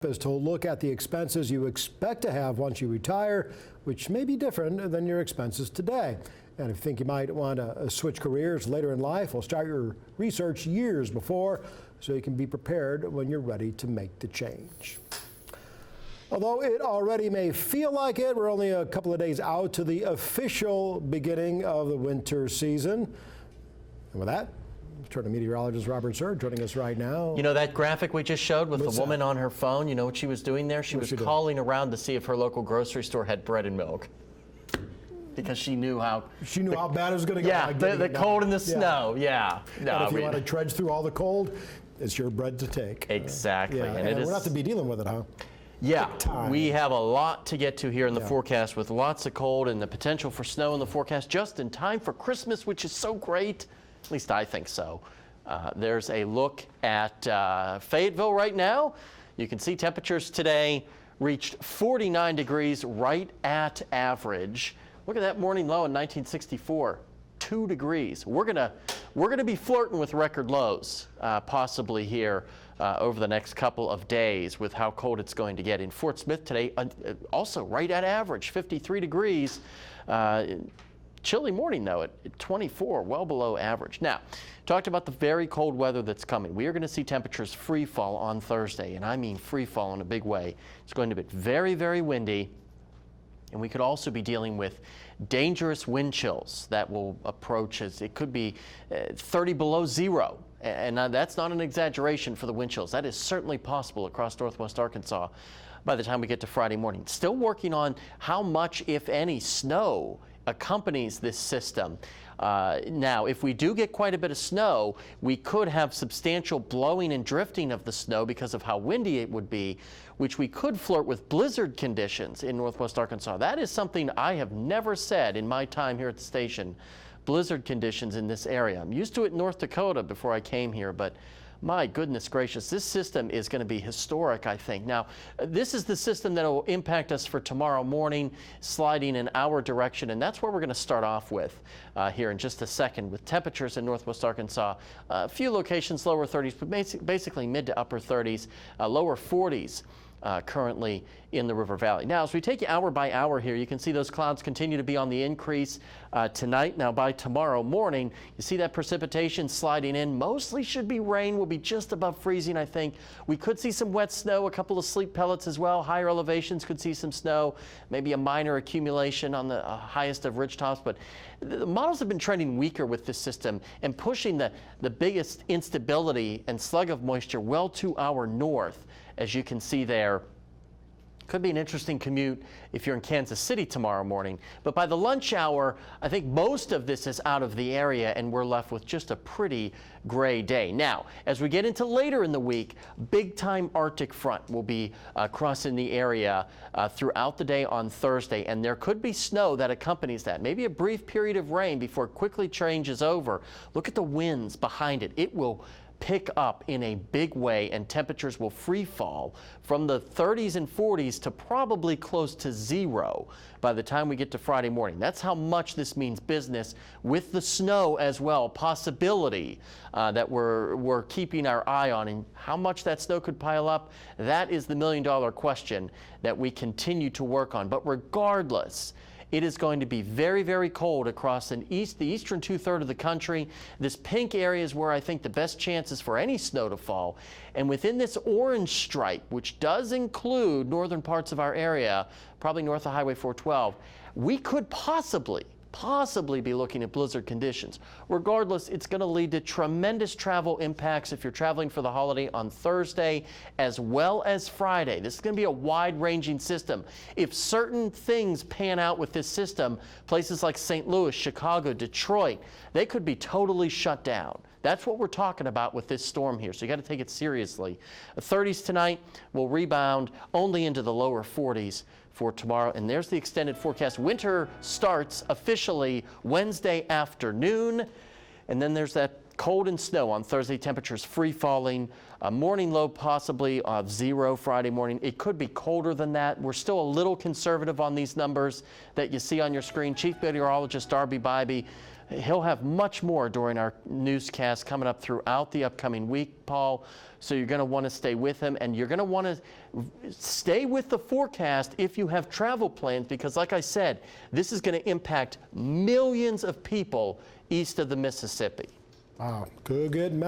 Is to look at the expenses you expect to have once you retire, which may be different than your expenses today. And if you think you might want to switch careers later in life, well, start your research years before so you can be prepared when you're ready to make the change. Although it already may feel like it, we're only a couple of days out to the official beginning of the winter season. And with that, turn to meteorologist Robert Suhr joining us right now. You know that graphic we just showed with the woman on her phone? You know what she was doing there? She was calling around to see if her local grocery store had bread and milk. Because she knew how bad it was going to go. Yeah, the cold and the snow. Yeah. No, and if you want to trudge through all the cold, it's your bread to take. Exactly. And we're going to have to be dealing with it, huh? Yeah, we have a lot to get to here in the forecast with lots of cold and the potential for snow in the forecast just in time for Christmas, which is so great. At least I think so. There's a look at Fayetteville right now. You can see temperatures today reached 49 degrees, right at average. Look at that morning low in 1964, 2 degrees. We're gonna be flirting with record lows possibly here over the next couple of days with how cold it's going to get. In Fort Smith today, also right at average, 53 degrees. Chilly morning, though, at 24, well below average. Now, talked about the very cold weather that's coming. We are going to see temperatures free fall on Thursday, and I mean free fall in a big way. It's going to be very, very windy, and we could also be dealing with dangerous wind chills that will approach as it could be 30 below zero. And that's not an exaggeration for the wind chills. That is certainly possible across northwest Arkansas by the time we get to Friday morning. Still working on how much, if any, snow accompanies this system. Now, if we do get quite a bit of snow, we could have substantial blowing and drifting of the snow because of how windy it would be, which we could flirt with blizzard conditions in northwest Arkansas. That is something I have never said in my time here at the station, blizzard conditions in this area. I'm used to it in North Dakota before I came here, but my goodness gracious, this system is going to be historic, I think. Now, this is the system that will impact us for tomorrow morning, sliding in our direction, and that's where we're going to start off with here in just a second, with temperatures in northwest Arkansas. A few locations lower 30s, but basically mid to upper 30s, lower 40s. Currently in the River Valley. Now, as we take you hour by hour here, you can see those clouds continue to be on the increase tonight. Now, by tomorrow morning, you see that precipitation sliding in. Mostly should be rain. Will be just above freezing, I think. We could see some wet snow, a couple of sleet pellets as well. Higher elevations could see some snow, maybe a minor accumulation on the highest of ridge tops. But the models have been trending weaker with this system and pushing the biggest instability and slug of moisture well to our north. As you can see there, could be an interesting commute if you're in Kansas City tomorrow morning. But by the lunch hour, I think most of this is out of the area and we're left with just a pretty gray day. Now, as we get into later in the week, big time Arctic front will be crossing the area throughout the day on Thursday, and there could be snow that accompanies that. Maybe a brief period of rain before it quickly changes over. Look at the winds behind it. It will pick up in a big way, and temperatures will free fall from the 30s and 40s to probably close to zero by the time we get to Friday morning. That's how much this means business with the snow as well. Possibility that we're keeping our eye on, and how much that snow could pile up, that is the million-dollar question that we continue to work on. But regardless, it is going to be very, very cold across the eastern two-thirds of the country. This pink area is where I think the best chances for any snow to fall. And within this orange stripe, which does include northern parts of our area, probably north of Highway 412, we could possibly be looking at blizzard conditions. Regardless, it's going to lead to tremendous travel impacts if you're traveling for the holiday on Thursday as well as Friday. This is going to be a wide-ranging system. If certain things pan out with this system, places like St. Louis, Chicago, Detroit, they could be totally shut down. That's what we're talking about with this storm here, so you got to take it seriously. 30s tonight will rebound only into the lower 40s for tomorrow, and there's the extended forecast. Winter starts officially Wednesday afternoon, and then there's that cold and snow on Thursday. Temperatures free falling, a morning low possibly of 0 Friday morning. It could be colder than that. We're still a little conservative on these numbers that you see on your screen. Chief Meteorologist Darby Bybee He'll have much more during our newscast coming up throughout the upcoming week, Paul. So you're going to want to stay with him, and you're going to want to stay with the forecast if you have travel plans, because like I said, this is going to impact millions of people east of the Mississippi. Wow, good message.